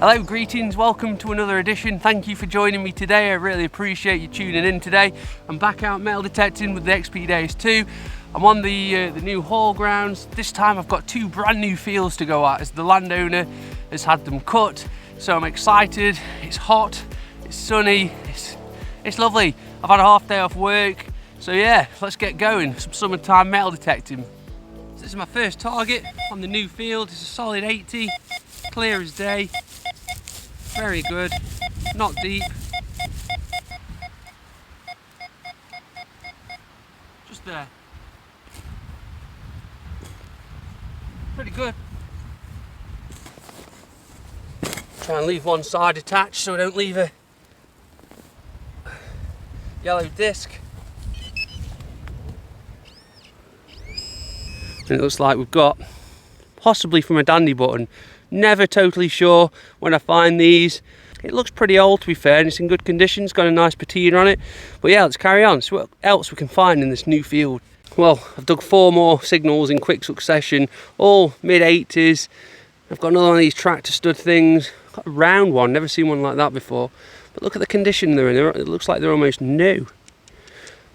Hello, greetings, welcome to another edition. Thank you for joining me today. I really appreciate you tuning in today. I'm back out metal detecting with the XP Days 2. I'm on the new haul grounds. This time I've got two brand new fields to go at as the landowner has had them cut. So I'm excited. It's hot, it's sunny, it's lovely. I've had a half day off work. So yeah, let's get going. Some summertime metal detecting. So this is my first target on the new field. It's a solid 80, clear as day. Very good, not deep. Just there. Pretty good. Try and leave one side attached so I don't leave a yellow disc. And it looks like we've got, possibly from a dandy button, never totally sure when I find these. It looks pretty old, to be fair, and it's in good condition. It's got a nice patina on it. But yeah, let's carry on. So what else we can find in this new field? Well, I've dug 4 more signals in quick succession, all mid-80s. I've got another one of these tractor stud things. I've got a round one, never seen one like that before. But look at the condition they're in. It looks like they're almost new.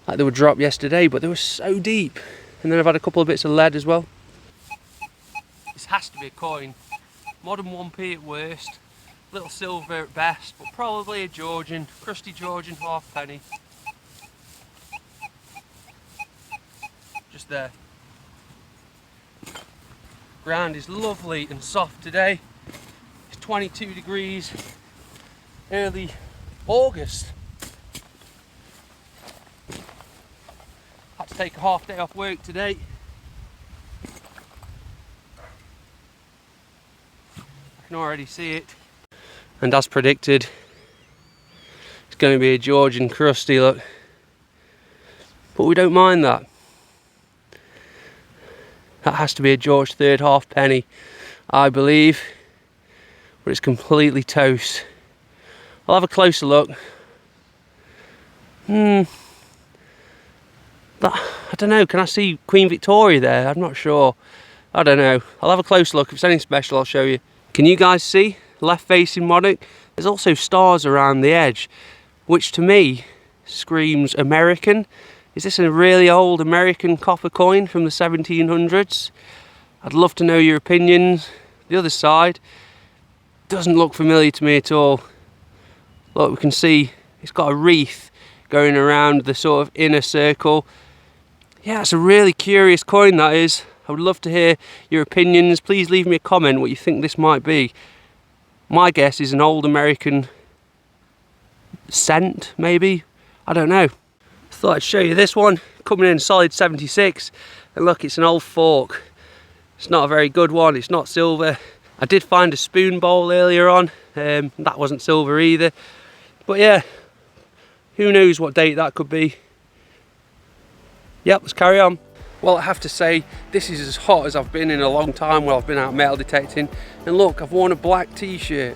Like they were dropped yesterday, but they were so deep. And then I've had a couple of bits of lead as well. This has to be a coin. Modern 1p at worst, little silver at best, but probably a Georgian, crusty Georgian halfpenny. Just there. Ground is lovely and soft today. It's 22 degrees, early August. Had to take a half day off work today. I can already see it. And as predicted, it's going to be a Georgian crusty, look. But we don't mind that. That has to be a George third halfpenny, I believe. But it's completely toast. I'll have a closer look. I don't know, can I see Queen Victoria there? I'm not sure. I don't know. I'll have a closer look. If it's anything special, I'll show you. Can you guys see? Left facing monarch. There's also stars around the edge, which to me screams American. Is this a really old American copper coin from the 1700s? I'd love to know your opinions. The other side doesn't look familiar to me at all. Look, we can see it's got a wreath going around the sort of inner circle. Yeah, it's a really curious coin, that is. I would love to hear your opinions. Please leave me a comment what you think this might be. My guess is an old American cent, maybe? I don't know. Thought I'd show you this one, coming in solid 76. And look, it's an old fork. It's not a very good one, it's not silver. I did find a spoon bowl earlier on, that wasn't silver either. But yeah, who knows what date that could be. Yep, let's carry on. Well, I have to say, this is as hot as I've been in a long time while I've been out metal detecting. And look, I've worn a black t-shirt,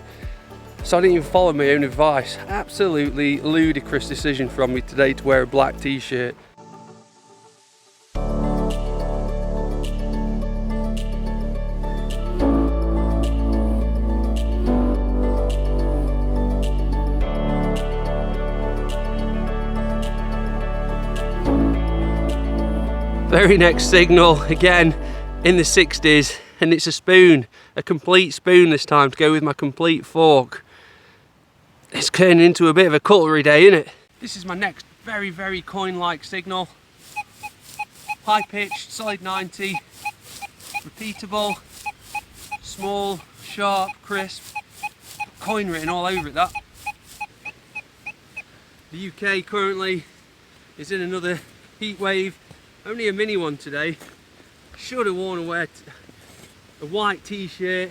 so I didn't even follow my own advice. Absolutely ludicrous decision from me today to wear a black t-shirt. Very next signal, again in the 60s, and it's a spoon, a complete spoon this time to go with my complete fork. It's turning into a bit of a cutlery day, isn't it? This is my next very coin-like signal. High pitched, solid 90, repeatable, small, sharp, crisp, coin written all over it, that. The UK currently is in another heat wave. Only a mini one today. Should have worn a white t-shirt.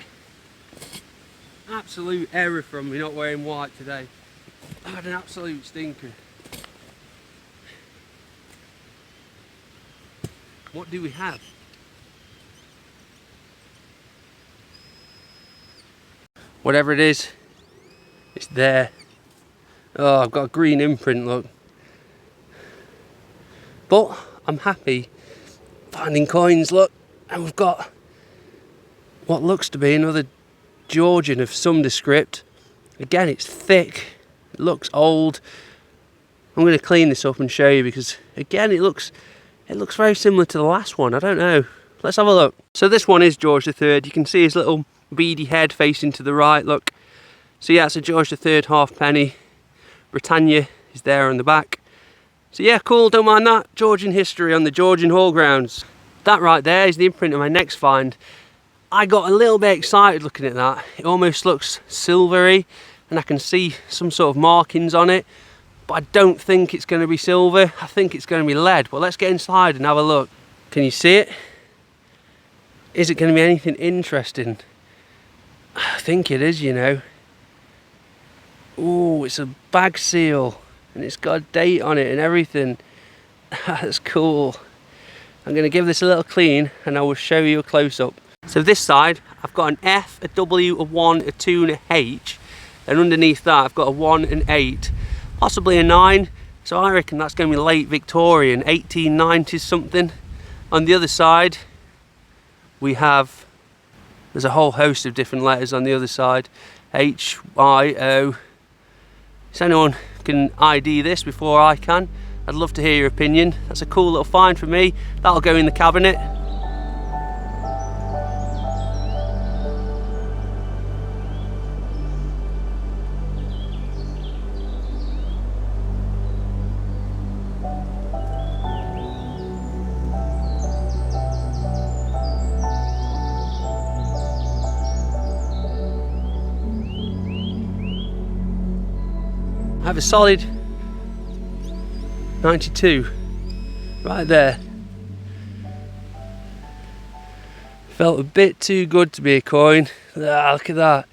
Absolute error from me not wearing white today. I had an absolute stinker. What do we have? Whatever it is, it's there. Oh, I've got a green imprint, look. But I'm happy finding coins, look, and we've got what looks to be another Georgian of some descript. Again, it's thick, it looks old. I'm going to clean this up and show you, because again it looks very similar to the last one. I don't know. Let's have a look. So this one is George III. You can see his little beady head facing to the right, look. So yeah, it's a George III halfpenny. Britannia is there on the back. So yeah, cool, don't mind that. Georgian history on the Georgian Hall grounds. That right there is the imprint of my next find. I got a little bit excited looking at that. It almost looks silvery, and I can see some sort of markings on it, but I don't think it's going to be silver. I think it's going to be lead. But let's get inside and have a look. Can you see it? Is it going to be anything interesting? I think it is, you know. Oh, it's a bag seal, and it's got a date on it and everything. That's cool. I'm going to give this a little clean and I will show you a close-up. So this side, I've got an F, a W, a 1, a 2 and a H. And underneath that I've got a 1 and 8, possibly a 9. So I reckon that's going to be late Victorian, 1890s something. On the other side there's a whole host of different letters on the other side. H, I, O. So anyone can ID this before I can. I'd love to hear your opinion. That's a cool little find for me. That'll go in the cabinet. I have a solid 92 right there. Felt a bit too good to be a coin. Ah, look at that.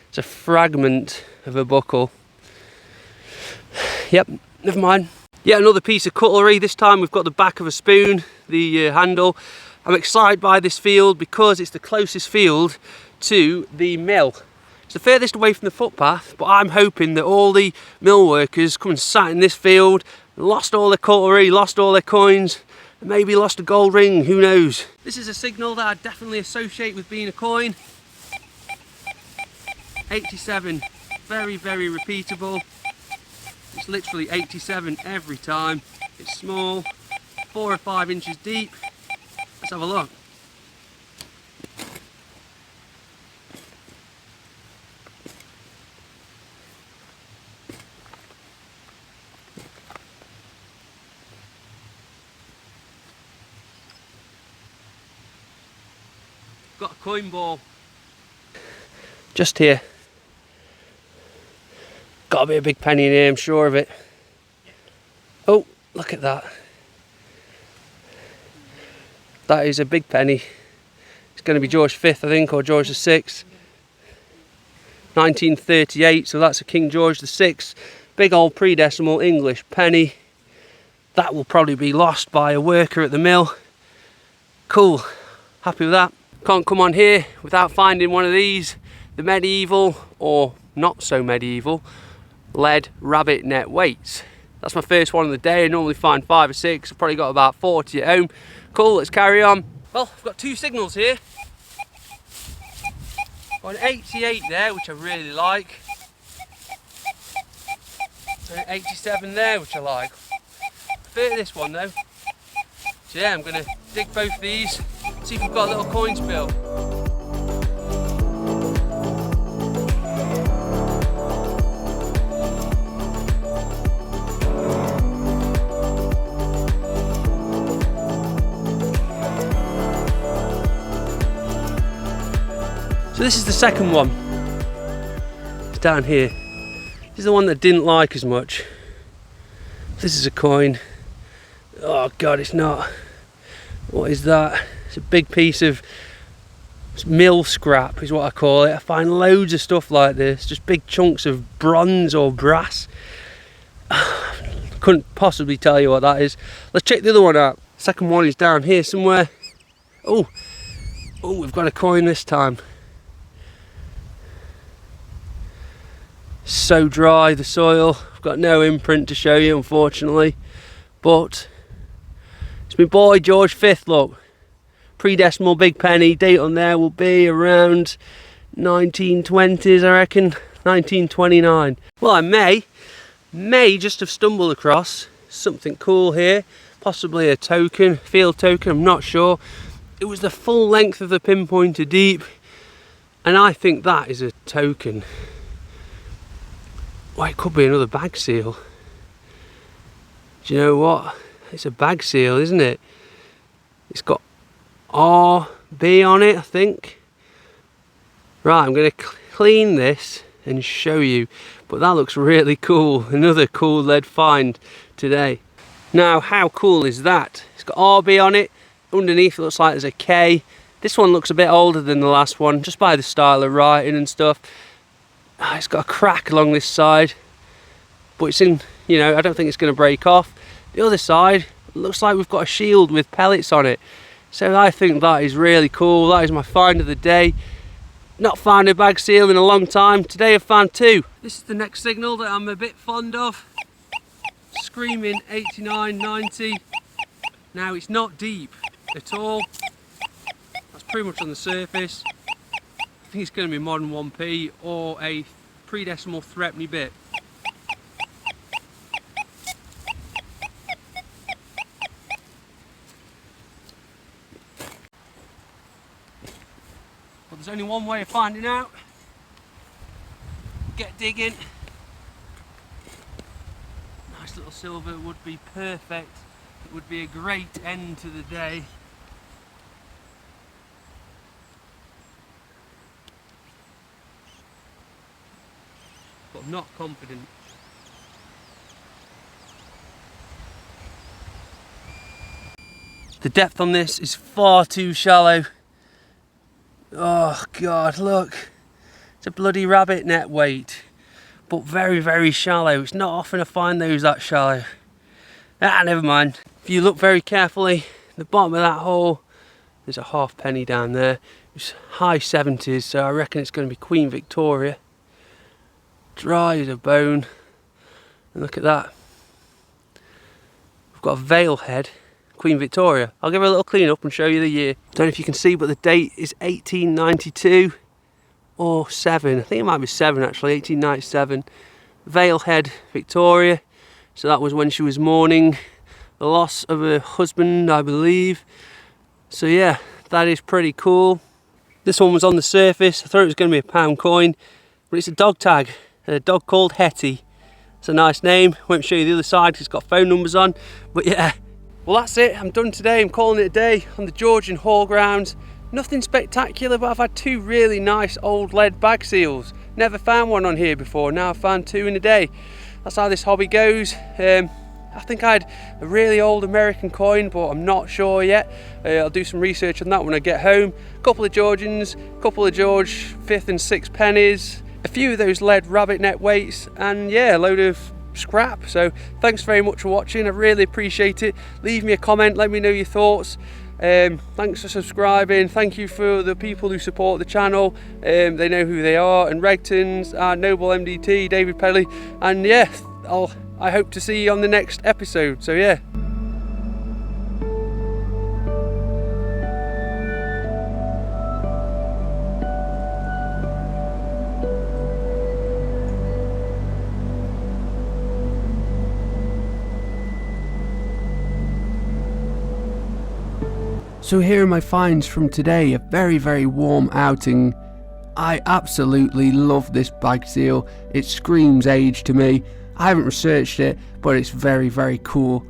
It's a fragment of a buckle. Yep, never mind. Yet another piece of cutlery. This time we've got the back of a spoon, the handle. I'm excited by this field because it's the closest field to the mill. It's the furthest away from the footpath, but I'm hoping that all the mill workers come and sat in this field, lost all their cutlery, lost all their coins, and maybe lost a gold ring, who knows. This is a signal that I definitely associate with being a coin. 87, very, very repeatable. It's literally 87 every time. It's small, 4 or 5 inches deep. Let's have a look. Got a coin ball just here. Got to be a big penny in here, I'm sure of it. Oh, look at that. That is a big penny. It's going to be George V, I think, or George VI. 1938, so that's a King George VI. Big old pre-decimal English penny. That will probably be lost by a worker at the mill. Cool, happy with that. Can't come on here without finding one of these, the medieval, or not so medieval, lead rabbit net weights. That's my first one of the day. I normally find 5 or 6. I've probably got about 40 at home. Cool, let's carry on. Well, I've got 2 signals here. Got an 88 there, which I really like. And an 87 there, which I like. I prefer this one though. So yeah, I'm going to dig both of these, see if we've got a little coin spill. So this is the second one. It's down here. This is the one that I didn't like as much. This is a coin. Oh god, it's not. What is that? It's a big piece of mill scrap is what I call it. I find loads of stuff like this, just big chunks of bronze or brass. Couldn't possibly tell you what that is. Let's check the other one out. Second one is down here somewhere. Oh, we've got a coin this time. So dry, the soil. I've got no imprint to show you, unfortunately, but it's my boy George V, look. Pre-decimal big penny, date on there will be around 1920s, I reckon, 1929. Well, I may just have stumbled across something cool here, possibly a token, field token, I'm not sure. It was the full length of the pinpointer deep, and I think that is a token. Well, it could be another bag seal. Do you know what? It's a bag seal, isn't it? It's got RB on it, I think. Right, I'm going to clean this and show you, but that looks really cool. Another cool lead find today. Now, how cool is that? It's got RB on it. Underneath it looks like there's a K. This one looks a bit older than the last one, just by the style of writing and stuff. It's got a crack along this side, but it's in, you know, I don't think it's going to break off. The other side looks like we've got a shield with pellets on it. So I think that is really cool. That is my find of the day. Not found a bag seal in a long time. Today I've found two. This is the next signal that I'm a bit fond of. Screaming 89, 90. Now it's not deep at all. That's pretty much on the surface. I think it's going to be modern 1p or a pre-decimal threepenny bit. But there's only one way of finding out. Get digging. Nice little silver would be perfect. It would be a great end to the day. But I'm not confident. The depth on this is far too shallow. Oh God, look. It's a bloody rabbit net weight, but very, very shallow. It's not often I find those that shallow. Ah, never mind. If you look very carefully, the bottom of that hole, there's a halfpenny down there. It's high 70s, so I reckon it's going to be Queen Victoria. Dry as a bone. And look at that. We've got a veil head, Queen Victoria. I'll give her a little clean up and show you the year. Don't know if you can see, but the date is 1892 or 7. I think it might be 7 actually, 1897. Veil head Victoria. So that was when she was mourning the loss of her husband, I believe. So yeah, that is pretty cool. This one was on the surface. I thought it was going to be a pound coin, but it's a dog tag. A dog called Hetty. It's a nice name. Won't show you the other side because it's got phone numbers on. But yeah, well that's it. I'm done today. I'm calling it a day on the Georgian Hall grounds. Nothing spectacular, but I've had two really nice old lead bag seals. Never found one on here before. Now I've found two in a day. That's how this hobby goes. I think I had a really old American coin, but I'm not sure yet. I'll do some research on that when I get home. A couple of Georgians, a couple of George 5th and 6th pennies, a few of those lead rabbit net weights, and yeah, a load of scrap. So thanks very much for watching. I really appreciate it. Leave me a comment, let me know your thoughts. Thanks for subscribing. Thank you for the people who support the channel. They know who they are, and Regtons, Noble MDT, David Pelly, and yeah, I hope to see you on the next episode. So yeah. So here are my finds from today. A very, very warm outing. I absolutely love this bag seal. It screams age to me. I haven't researched it, but it's very, very cool.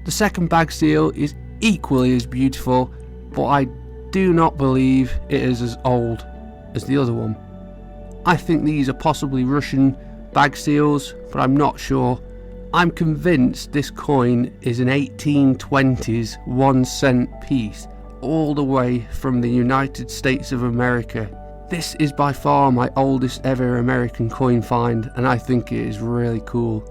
The second bag seal is equally as beautiful, but I do not believe it is as old as the other one. I think these are possibly Russian bag seals, but I'm not sure. I'm convinced this coin is an 1820s 1 cent piece, all the way from the United States of America. This is by far my oldest ever American coin find, and I think it is really cool.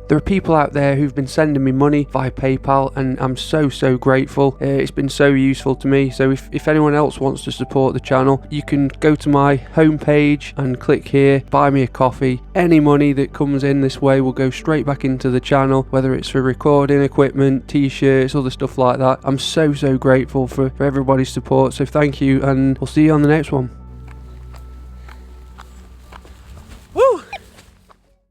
There are people out there who've been sending me money via PayPal, and I'm so grateful. It's been so useful to me. So if anyone else wants to support the channel, you can go to my homepage and click here, buy me a coffee. Any money that comes in this way will go straight back into the channel, whether it's for recording equipment, t-shirts, other stuff like that. I'm so grateful for everybody's support, so thank you, and we'll see you on the next one.